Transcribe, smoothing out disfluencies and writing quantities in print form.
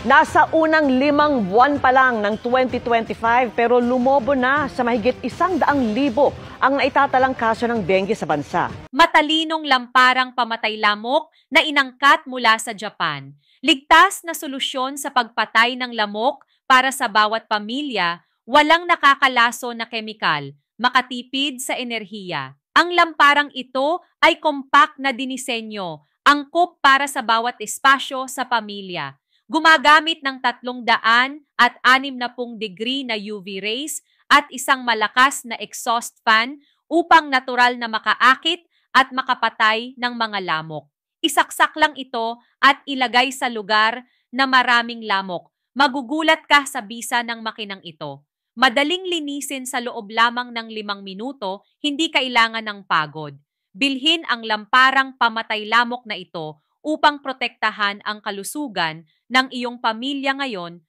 Nasa unang 5 buwan pa lang ng 2025 pero lumobo na sa mahigit 100,000 ang naitatalang kaso ng dengue sa bansa. Matalinong lamparang pamatay lamok na inangkat mula sa Japan. Ligtas na solusyon sa pagpatay ng lamok para sa bawat pamilya, walang nakakalaso na kemikal, makatipid sa enerhiya. Ang lamparang ito ay compact na dinisenyo, angkop para sa bawat espasyo sa pamilya. Gumagamit ng 360 na UV rays at isang malakas na exhaust fan upang natural na makaakit at makapatay ng mga lamok. Isaksak lang ito at ilagay sa lugar na maraming lamok. Magugulat ka sa bisa ng makinang ito. Madaling linisin sa loob lamang ng 5 minuto, hindi kailangan ng pagod. Bilhin ang lamparang pamatay lamok na ito upang protektahan ang kalusugan ng iyong pamilya ngayon